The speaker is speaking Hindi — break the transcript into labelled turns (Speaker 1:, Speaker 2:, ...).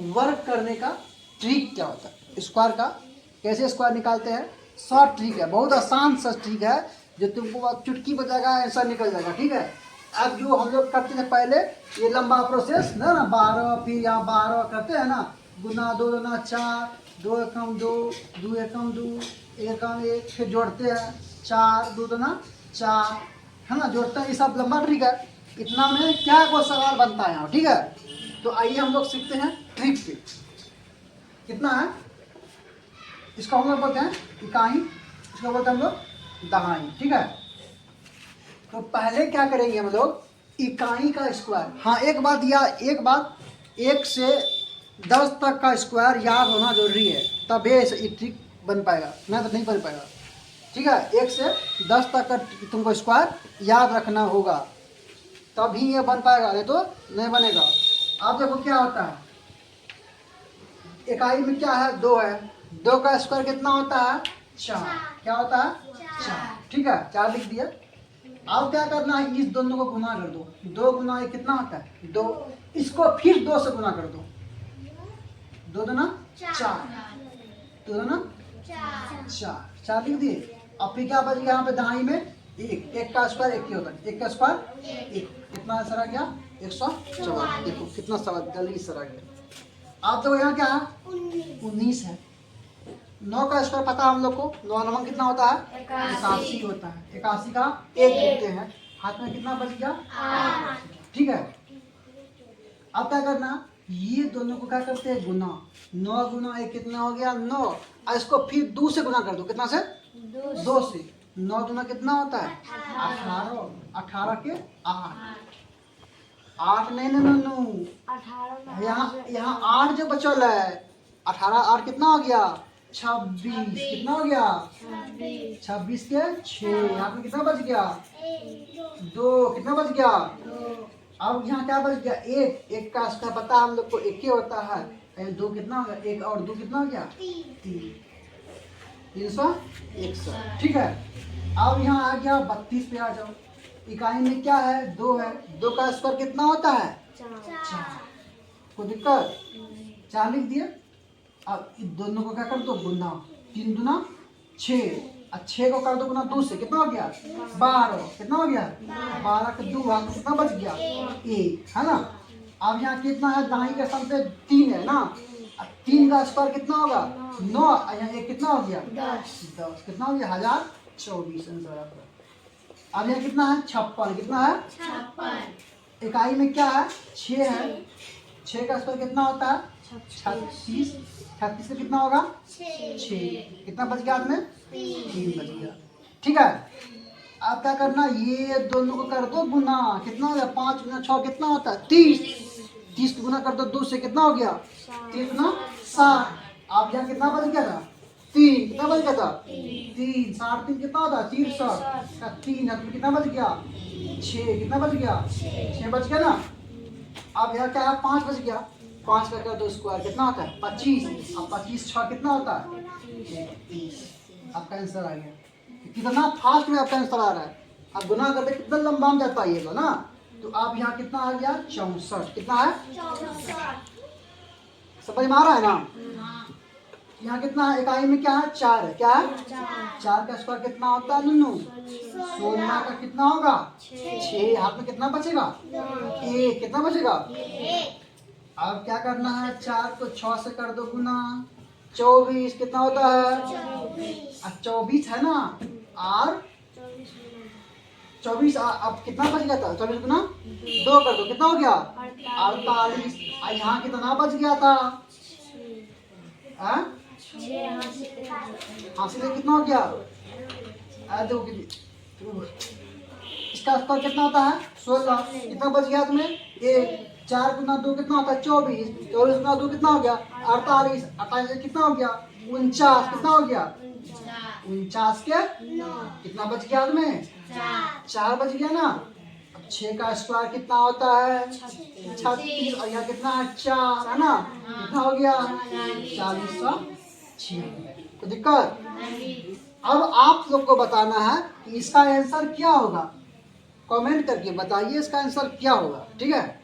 Speaker 1: वर्क करने का ट्रिक क्या होता है, स्क्वायर का कैसे स्क्वायर निकालते हैं। शॉर्ट ट्रिक है, बहुत आसान सा ट्रिक है जो तुमको चुटकी बजाएगा आंसर निकल जाएगा। ठीक है, अब जो हम लोग करते थे पहले ये लंबा प्रोसेस ना 12, फिर यहाँ 12 करते हैं ना, गुना 2 दूना 4, 2 एकम 2, 2 एकम 2, एकम 1, फिर जोड़ते हैं 4, 2 दूना 4, है ना, जोड़ते हैं। ये सब लंबा ट्रिक है। इतना में क्या कोई सवाल बनता है यहाँ। ठीक है, तो आइए हम लोग सीखते हैं ट्रिक पे। कितना है इसका हम लोग बोलते हैं इकाई, इसको बोलते हैं हम लोग दहाई। ठीक है, तो पहले क्या करेंगे हम लोग, इकाई का स्क्वायर। हाँ एक बात 1 से 10 तक का स्क्वायर याद होना जरूरी है, तब ये ट्रिक बन पाएगा, नहीं तो नहीं बन पाएगा। ठीक है, 1 से 10 तक का तुमको स्क्वायर याद रखना होगा, तभी ये बन पाएगा, नहीं तो नहीं बनेगा। अब देखो क्या होता है, इकाई में क्या है, 2 है, 2 का स्क्वायर कितना होता है 4। क्या होता है 4। ठीक है, 4 लिख दिया। अब क्या करना है, इस दोनों को गुना कर दो, 2 गुना 1 कितना होता है 2, इसको फिर 2 से गुना कर दो, 2 दूना 4, 2 दूना 4 लिख दिए। अब फिर क्या बच गया यहाँ पे दहाई में 1 का स्क्वायर 1 ही होता है, 1 का स्क्वायर 1, कितना आंसर आ गया 144। देखो कितना सवाल जल्दी सर आ गया। आप तो यहाँ क्या है 19 है। 9 का स्क्वायर पता है हम लोग को, 9 नंबर कितना होता है 81 होता है। 81 का 1 लिखते हैं, हाथ में कितना बच गया 8। ठीक है, अब क्या करना, ये दोनों को क्या करते हैं गुना, 9 गुना 1 कितना हो गया 9, और इसको फिर 2 से गुना कर दो, कितना से 2 से। 9 गुना कितना होता है 18, 18 के 8 नहीं यहाँ 8 जो बचल है 18, 8 कितना हो गया 26, कितना हो गया 26 के 6, यहाँ पे कितना बच गया 2, कितना बच गया। अब यहाँ क्या बच गया 1 का स्क्वायर पता हम लोग को 1 ही होता है, 2 कितना हो गया 1 और 2 कितना हो गया 3, 361। ठीक है, अब यहाँ आ गया 32 पे आ जाओ। इकाई में क्या है 2 है, 2 का स्क्वायर कितना होता है 4। कोई दिक्कत 4 लिख दिए। अब इन दोनों को क्या कर दो गुना, 3 दूना 6, और 6 को कर दो गुना 2 से, कितना हो गया 12, कितना हो गया 12 के 2, कितना बच गया 1, है ना। अब यहाँ कितना है दाई के सम से 3 है ना, 3 का स्क्वायर कितना होगा 9, यहाँ 1 कितना हो गया 10, कितना हो गया 1024 आंसर आपका। अब यहाँ कितना है 56, कितना है 56। इकाई में क्या है 6 है, 6 का स्क्वायर कितना होता है 36, 36 से कितना होगा 6, कितना बच गया आपने 3 बच गया। ठीक है, अब क्या करना, ये दोनों को कर दो गुना, कितना हो गया 5 गुना 6 कितना होता है 30, 30 को गुना कर दो 2 से, कितना हो गया 3 गुना 7। अब यहाँ कितना बच गया था 3, कितना बच गया था 3, 7 3 कितना होता है 63 का 3 है, तो कितना बच गया 6, कितना बच गया 6 बच गया ना। अब यहाँ क्या है 5 बच गया, 5 का कर दो स्क्वायर कितना होता है 25, अब 25 6 कितना होता है 31। आपका आंसर आ गया। कितना फास्ट में आपका आंसर आ रहा है, अब गुना करते कितना लंबा में जाता है ना। तो अब यहाँ कितना आ गया 64, कितना है 64, समझ में आ रहा है ना। यहाँ कितना है इकाई में क्या है 4 है, क्या है 4 का स्क्वायर कितना होता है नन्नू 16 का कितना होगा 6, हाथ में कितना बचेगा 1, कितना बचेगा 1। अब क्या करना है 4 को 6 से कर दो गुना, 24 कितना होता है 24 है ना, और 24 अब कितना बच गया था 24 गुना 2 कर दो, कितना हो गया 48। यहाँ कितना बच गया था हासिल कितना हो गया, इसका स्क्वायर कितना होता है 16, कितना बच गया तुम्हें 1, 4 गुना 2 कितना होता है 24, 24 गुना 2 कितना हो गया 48, 48 कितना हो गया 49, कितना हो गया 49 के कितना बच गया तुम्हें 4 बच गया ना। अब 6 का स्क्वायर कितना होता है 36, और यहाँ कितना है 4 है ना, कितना हो गया 40। तो दिक्कत, अब आप लोग को बताना है कि इसका आंसर क्या होगा, कमेंट करके बताइए इसका आंसर क्या होगा। ठीक है।